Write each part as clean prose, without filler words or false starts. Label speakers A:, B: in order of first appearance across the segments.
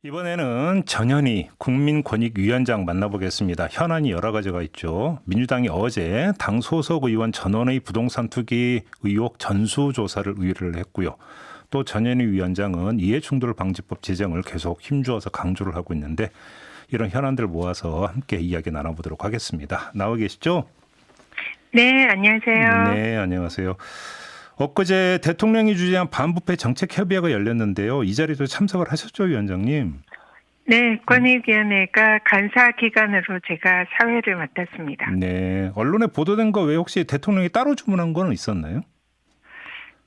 A: 이번에는 전현희 국민권익위원장 만나보겠습니다. 현안이 여러 가지가 있죠. 민주당이 어제 당 소속 의원 전원의 부동산 투기 의혹 전수조사를 의뢰를 했고요. 또 전현희 위원장은 이해충돌방지법 제정을 계속 힘주어서 강조를 하고 있는데 이런 현안들 모아서 함께 이야기 나눠보도록 하겠습니다. 나와 계시죠?
B: 네, 안녕하세요.
A: 네, 안녕하세요. 엊그제 대통령이 주재한 반부패 정책협의회가 열렸는데요. 이 자리도 참석을 하셨죠, 위원장님?
B: 네, 권익위원회가 간사 기관으로 제가 사회를 맡았습니다.
A: 네, 언론에 보도된 거 외에 혹시 대통령이 따로 주문한 건 있었나요?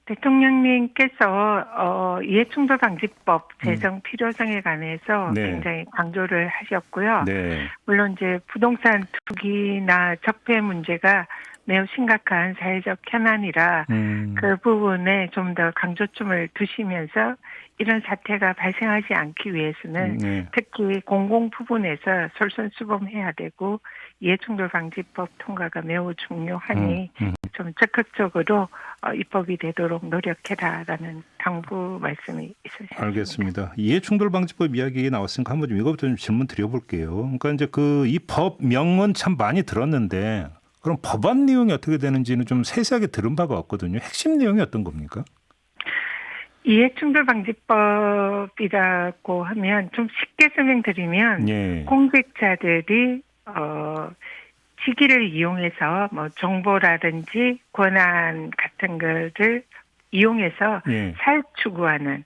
B: 대통령님께서 이해충돌방지법 제정 필요성에 관해서
A: 네.
B: 굉장히 강조를 하셨고요.
A: 네,
B: 물론 이제 부동산 투기나 적폐 문제가 매우 심각한 사회적 현안이라 그 부분에 좀 더 강조점을 두시면서 이런 사태가 발생하지 않기 위해서는
A: 네.
B: 특히 공공 부분에서 솔선수범해야 되고 이해충돌방지법 통과가 매우 중요하니 좀 적극적으로 입법이 되도록 노력해라라는 당부 말씀이 있으셨습니다.
A: 알겠습니다. 이해충돌방지법 이야기 나왔으니까 한번 좀 이것부터 좀 질문 드려볼게요. 그러니까 이제 이 법 명은 참 많이 들었는데 그럼 법안 내용이 어떻게 되는지는 좀 세세하게 들은 바가 없거든요. 핵심 내용이 어떤 겁니까?
B: 이해충돌방지법이라고 하면 좀 쉽게 설명드리면
A: 예.
B: 공직자들이 직위를 이용해서 뭐 정보라든지 권한 같은 것을 이용해서
A: 예.
B: 사익 추구하는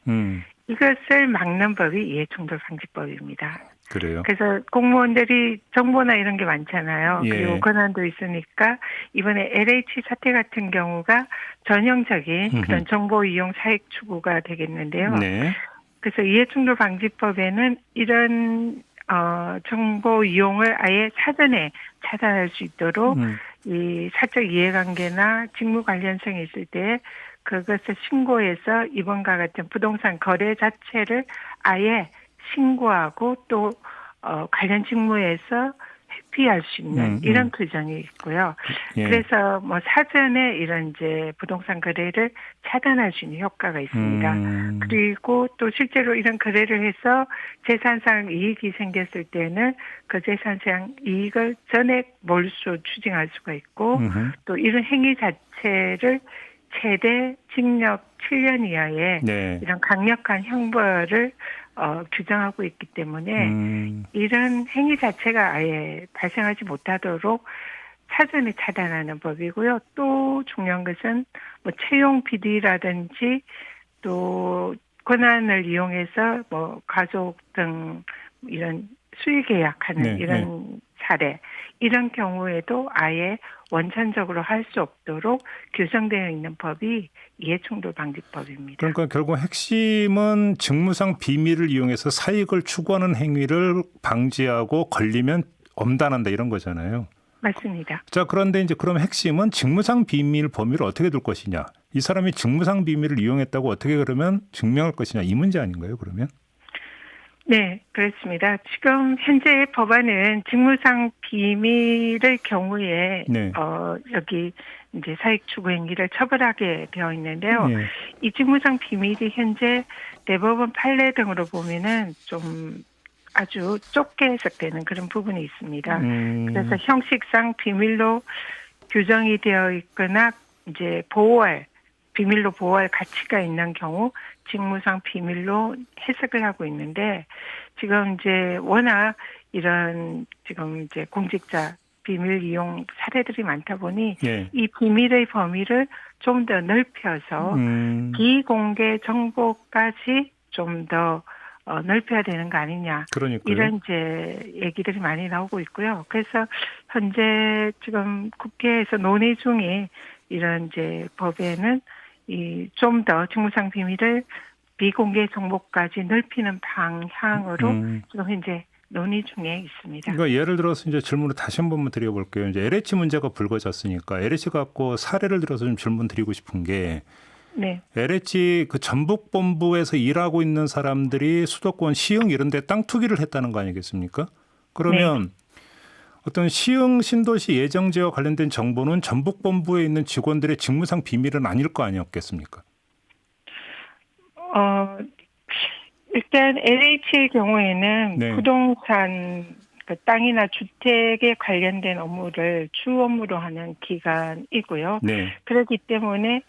B: 이것을 막는 법이 이해충돌방지법입니다.
A: 그래요.
B: 그래서 공무원들이 정보나 이런 게 많잖아요.
A: 예.
B: 그리고 권한도 있으니까 이번에 LH 사태 같은 경우가 전형적인 그런 정보 이용 사익 추구가 되겠는데요.
A: 네.
B: 그래서 이해충돌방지법에는 이런 정보 이용을 아예 사전에 차단할 수 있도록 이 사적 이해관계나 직무 관련성이 있을 때 그것을 신고해서 이번과 같은 부동산 거래 자체를 아예 신고하고 또 관련 직무에서 회피할 수 있는 이런 규정이 있고요.
A: 예.
B: 그래서 뭐 사전에 이런 이제 부동산 거래를 차단할 수 있는 효과가 있습니다. 그리고 또 실제로 이런 거래를 해서 재산상 이익이 생겼을 때는 그 재산상 이익을 전액 몰수 추징할 수가 있고 또 이런 행위 자체를 최대 징역 7년 이하의
A: 네.
B: 이런 강력한 형벌을 규정하고 있기 때문에 이런 행위 자체가 아예 발생하지 못하도록 사전에 차단하는 법이고요. 또 중요한 것은 뭐 채용 비리라든지 또 권한을 이용해서 뭐 가족 등 이런 수의 계약하는
A: 네,
B: 이런 사례 이런 경우에도 아예 원천적으로 할 수 없도록 규정되어 있는 법이 이해충돌방지법입니다.
A: 그러니까 결국 핵심은 직무상 비밀을 이용해서 사익을 추구하는 행위를 방지하고 걸리면 엄단한다 이런 거잖아요.
B: 맞습니다.
A: 자, 그런데 이제 그럼 핵심은 직무상 비밀 범위를 어떻게 둘 것이냐. 이 사람이 직무상 비밀을 이용했다고 어떻게 그러면 증명할 것이냐. 이 문제 아닌가요, 그러면?
B: 네, 그렇습니다. 지금 현재 법안은 직무상 비밀의 경우에
A: 네.
B: 여기 이제 사익 추구 행위를 처벌하게 되어 있는데요.
A: 예.
B: 이 직무상 비밀이 현재 대법원 판례 등으로 보면은 좀 아주 좁게 해석되는 그런 부분이 있습니다. 그래서 형식상 비밀로 규정이 되어 있거나 이제 비밀로 보호할 가치가 있는 경우 직무상 비밀로 해석을 하고 있는데 지금 이제 워낙 이런 지금 이제 공직자 비밀 이용 사례들이 많다 보니
A: 예.
B: 이 비밀의 범위를 좀 더 넓혀서 비공개 정보까지 좀 더 넓혀야 되는 거 아니냐.
A: 그러니까요.
B: 이런 이제 얘기들이 많이 나오고 있고요. 그래서 현재 지금 국회에서 논의 중에 이런 이제 법에는 이 좀 더 직무상 비밀을 비공개 정보까지 넓히는 방향으로 지금 현재 논의 중에 있습니다.
A: 그러니까 예를 들어서 이제 질문을 다시 한 번만 드려볼게요. 이제 LH 문제가 불거졌으니까 LH 갖고 사례를 들어서 좀 질문 드리고 싶은 게
B: 네.
A: LH 그 전북본부에서 일하고 있는 사람들이 수도권 시흥 이런 데 땅 투기를 했다는 거 아니겠습니까? 그러면 어떤 시흥 신도시 예정지와 관련된 정보는 전북본부에 있는 직원들의 직무상 비밀은 아닐 거 아니었겠습니까?
B: 일단 LH의 경우에는
A: 네.
B: 부동산 그 땅이나 주택에 관련된 업무를 주 업무로 하는 기관이고요.
A: 네.
B: 그렇기 때문에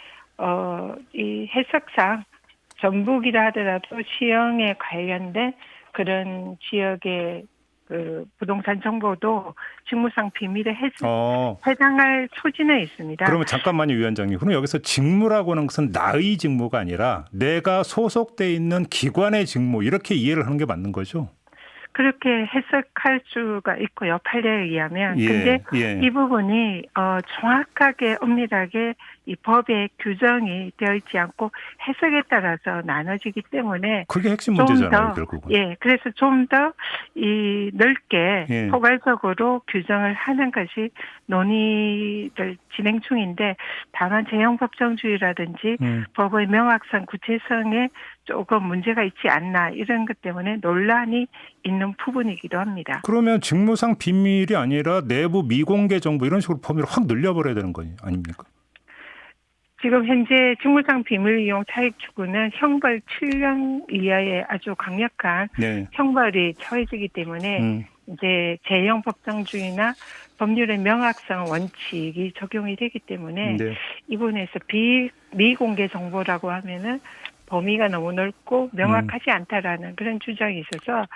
B: 이 해석상 전북이라 하더라도 시형에 관련된 그런 지역의 그 부동산 정보도 직무상 비밀에
A: 어.
B: 해당할 소지는 있습니다.
A: 그러면 잠깐만요, 위원장님. 그럼 여기서 직무라고 하는 것은 나의 직무가 아니라 내가 소속돼 있는 기관의 직무 이렇게 이해를 하는 게 맞는 거죠?
B: 그렇게 해석할 수가 있고요. 판례에 의하면.
A: 예,
B: 근데
A: 예.
B: 이 부분이 정확하게 엄밀하게 이 법에 규정이 되어 있지 않고 해석에 따라서 나눠지기 때문에
A: 그게 핵심
B: 좀
A: 문제잖아요,
B: 더,
A: 결국은.
B: 예, 그래서 좀 더 이 넓게
A: 예.
B: 포괄적으로 규정을 하는 것이 논의를 진행 중인데 다만 재형법정주의라든지 법의 명확성, 구체성에 조금 문제가 있지 않나 이런 것 때문에 논란이 있는 부분이기도 합니다.
A: 그러면 직무상 비밀이 아니라 내부 미공개 정보 이런 식으로 범위를 확 늘려버려야 되는 거 아닙니까?
B: 지금 현재 직무상 비밀 이용 차익 추구는 형벌 7년 이하의 아주 강력한
A: 네.
B: 형벌이 처해지기 때문에 이제 재형 법정주의나 법률의 명확성 원칙이 적용이 되기 때문에
A: 네.
B: 이 부분에서 미공개 정보라고 하면은 범위가 너무 넓고 명확하지 않다라는 그런 주장이 있어서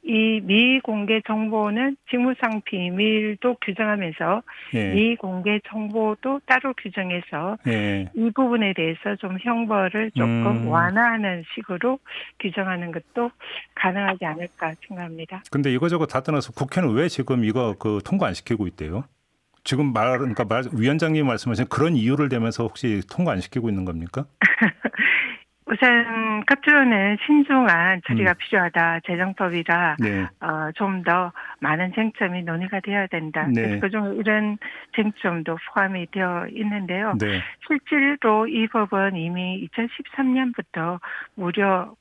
B: 이 미공개 정보는 직무상 비밀도 규정하면서
A: 예.
B: 미공개 정보도 따로 규정해서
A: 예.
B: 이 부분에 대해서 좀 형벌을 조금 완화하는 식으로 규정하는 것도 가능하지 않을까 생각합니다.
A: 근데 이거저거 다 떠나서 국회는 왜 지금 이거 통과 안 시키고 있대요? 지금 그러니까 위원장님 말씀하신 그런 이유를 대면서 혹시 통과 안 시키고 있는 겁니까?
B: 우선 겉으로는 신중한 처리가 필요하다. 재정법이라
A: 네.
B: 좀 더 많은 쟁점이 논의가 되어야 된다.
A: 네.
B: 그래서 그중 이런 쟁점도 포함이 되어 있는데요.
A: 네.
B: 실제로 이 법은 이미 2013년부터 무려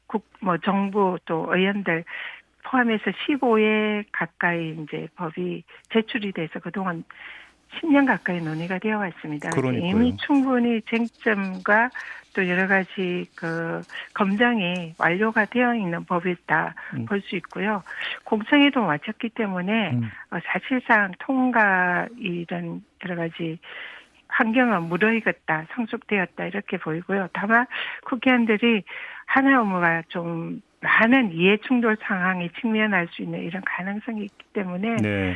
B: 정부 또 의원들 포함해서 15회 가까이 이제 법이 제출이 돼서 그동안 10년 가까이 논의가 되어 왔습니다.
A: 그러니까요.
B: 이미 충분히 쟁점과 또 여러 가지 그 검증이 완료가 되어 있는 법이다 볼 수 있고요. 공청회도 마쳤기 때문에 사실상 통과 이런 여러 가지 환경은 무르익었다, 성숙되었다 이렇게 보이고요. 다만 국회의원들이 하나 업무가 좀 많은 이해충돌 상황에 직면할 수 있는 이런 가능성이 있기 때문에
A: 네.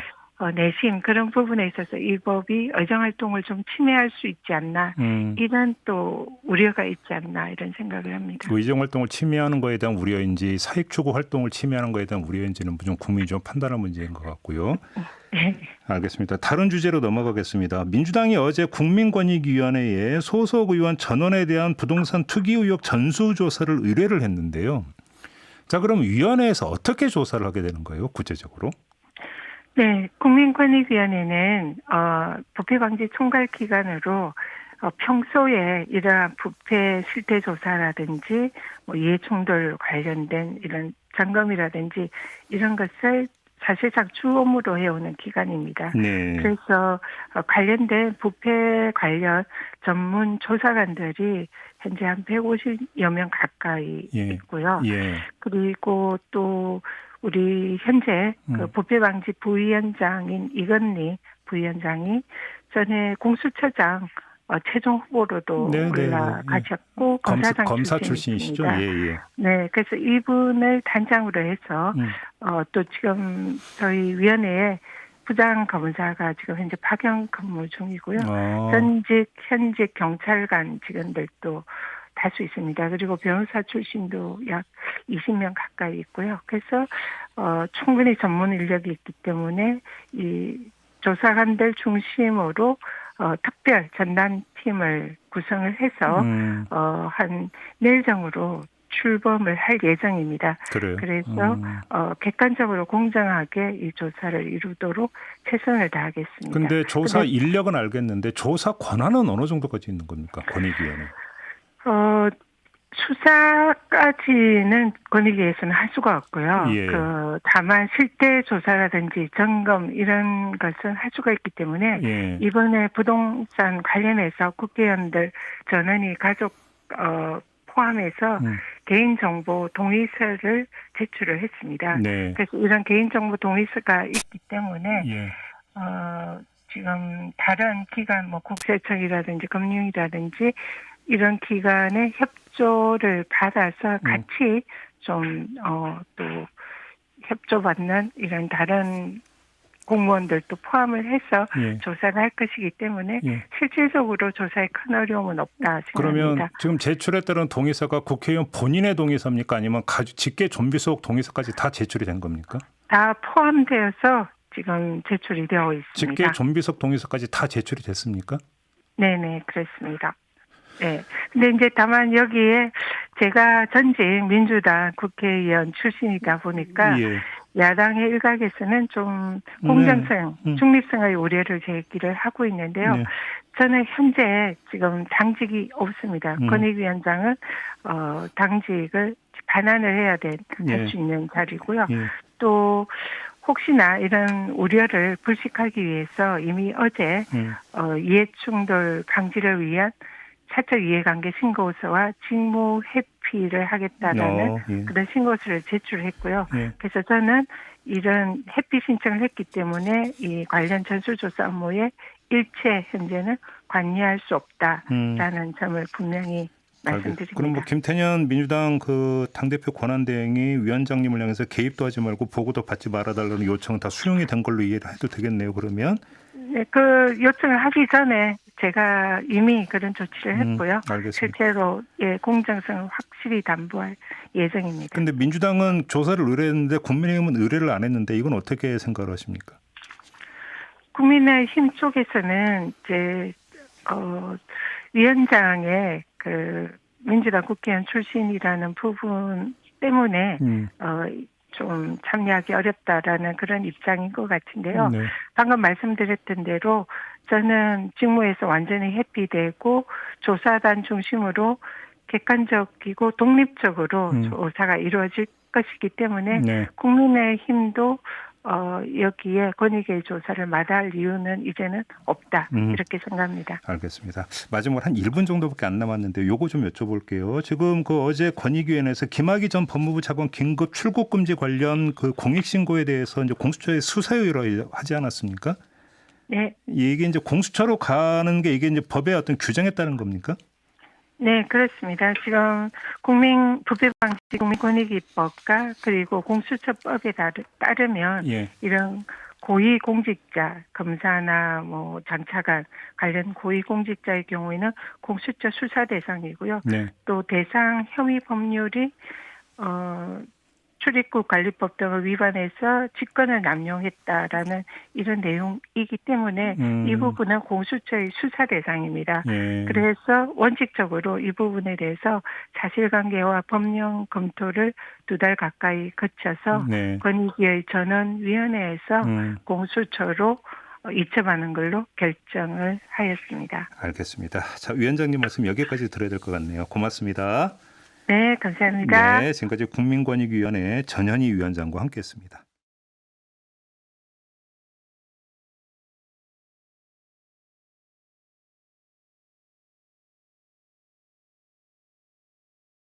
B: 내심 그런 부분에 있어서 이 법이 의정활동을 좀 침해할 수 있지 않나 이런 또 우려가 있지 않나 이런 생각을 합니다.
A: 의정활동을 침해하는 거에 대한 우려인지 사익추구 활동을 침해하는 거에 대한 우려인지는 좀 국민이 좀 판단할 문제인 것 같고요.
B: 네.
A: 알겠습니다. 다른 주제로 넘어가겠습니다. 민주당이 어제 국민권익위원회에 소속 의원 전원에 대한 부동산 투기 의혹 전수조사를 의뢰를 했는데요. 자, 그럼 위원회에서 어떻게 조사를 하게 되는 거예요? 구체적으로?
B: 네, 국민권익위원회는 부패방지 총괄 기관으로 평소에 이러한 부패 실태 조사라든지 뭐 이해충돌 관련된 이런 점검이라든지 이런 것을 사실상 주 업무로 해오는 기관입니다.
A: 네.
B: 그래서 관련된 부패 관련 전문 조사관들이 현재 한 150여 명 가까이 있고요.
A: 예.
B: 그리고 또 우리 현재 그 부패방지 부위원장인 이건희 부위원장이 전에 공수처장 최종 후보로도 올라가셨고 검사
A: 출신이시죠? 예.
B: 네, 그래서 이분을 단장으로 해서 또 지금 저희 위원회에 부장 검사가 지금 현재 파견 근무 중이고요. 현직 경찰관 직원들도 다수 있습니다. 그리고 변호사 출신도 약 20명 가까이 있고요. 그래서 충분히 전문 인력이 있기 때문에 이 조사관들 중심으로 특별 전담팀을 구성을 해서 한 내일 정으로 출범을 할 예정입니다.
A: 그래요?
B: 그래서 객관적으로 공정하게 이 조사를 이루도록 최선을 다하겠습니다.
A: 그런데 조사 인력은 알겠는데 조사 권한은 어느 정도까지 있는 겁니까? 권익위원회.
B: 수사까지는 권익위에서는 할 수가 없고요.
A: 예.
B: 다만 실태 조사라든지 점검 이런 것은 할 수가 있기 때문에 이번에 부동산 관련해서 국회의원들 전원이 가족 포함해서 개인정보 동의서를 제출을 했습니다.
A: 네.
B: 그래서 이런 개인정보 동의서가 있기 때문에
A: 예.
B: 지금 다른 기관, 뭐 국세청이라든지 금융이라든지 이런 기관의 협조를 받아서 같이 좀 또 협조받는 이런 다른 공무원들도 포함을 해서
A: 예.
B: 조사를 할 것이기 때문에
A: 예.
B: 실질적으로 조사에 큰 어려움은 없다 생각합니다.
A: 그러면 지금 제출에 따른 동의서가 국회의원 본인의 동의서입니까? 아니면 직계 좀비속 동의서까지 다 제출이 된 겁니까?
B: 다 포함되어서 지금 제출이 되어 있습니다.
A: 직계 좀비속 동의서까지 다 제출이 됐습니까?
B: 네네, 그렇습니다. 네. 근데 이제 다만 여기에 제가 전직 민주당 국회의원 출신이다 보니까
A: 예.
B: 야당의 일각에서는 좀 공정성, 중립성의 우려를 제기를 하고 있는데요.
A: 네.
B: 저는 현재 지금 당직이 없습니다. 권익위원장은 당직을 반환을 해야 할 수 있는 자리고요.
A: 예.
B: 또 혹시나 이런 우려를 불식하기 위해서 이미 어제 이해충돌 방지를 위한 사적 이해관계 신고서와 직무 회피를 하겠다라는
A: 예.
B: 그런 신고서를 제출했고요.
A: 예.
B: 그래서 저는 이런 회피 신청을 했기 때문에 이 관련 전수조사 업무에 일체 현재는 관여할 수 없다라는 점을 분명히 말씀드립니다.
A: 그럼 뭐 김태년 민주당 그 당대표 권한대행이 위원장님을 향해서 개입도 하지 말고 보고도 받지 말아달라는 요청은 다 수용이 된 걸로 이해를 해도 되겠네요. 그러면
B: 네, 그 요청을 하기 전에 제가 이미 그런 조치를 했고요.
A: 알겠습니다.
B: 실제로 공정성을 확실히 담보할 예정입니다.
A: 그런데 민주당은 조사를 의뢰했는데 국민의힘은 의뢰를 안 했는데 이건 어떻게 생각을 하십니까?
B: 국민의힘 쪽에서는 이제 위원장의 그 민주당 국회의원 출신이라는 부분 때문에 좀 참여하기 어렵다라는 그런 입장인 것 같은데요.
A: 네.
B: 방금 말씀드렸던 대로 저는 직무에서 완전히 회피되고 조사단 중심으로 객관적이고 독립적으로 조사가 이루어질 것이기 때문에
A: 네.
B: 국민의힘도 여기에 권익위의 조사를 마다할 이유는 이제는 없다 이렇게 생각합니다.
A: 알겠습니다. 마지막으로 한 1분 정도밖에 안 남았는데 요거 좀 여쭤볼게요. 지금 그 어제 권익위원회에서 김학의 전 법무부 차관 긴급 출국 금지 관련 그 공익 신고에 대해서 이제 공수처에 수사 의뢰를 하지 않았습니까?
B: 네.
A: 이게 이제 공수처로 가는 게 이게 이제 법의 어떤 규정에 따른 겁니까?
B: 네, 그렇습니다. 지금 부패방지 국민권익위법과 그리고 공수처법에 따르면 이런 고위공직자, 검사나 뭐 장차관 관련 고위공직자의 경우에는 공수처 수사 대상이고요.
A: 네.
B: 또 대상 혐의 법률이 출입국 관리법 등을 위반해서 직권을 남용했다라는 이런 내용이기 때문에 이 부분은 공수처의 수사 대상입니다. 그래서 원칙적으로 이 부분에 대해서 사실관계와 법령 검토를 2달 가까이 거쳐서 권익위의 전원위원회에서 공수처로 이첩하는 걸로 결정을 하였습니다.
A: 알겠습니다. 자, 위원장님 말씀 여기까지 들어야 될 것 같네요. 고맙습니다.
B: 네, 감사합니다.
A: 네, 지금까지 국민권익위원회 전현희 위원장과 함께했습니다.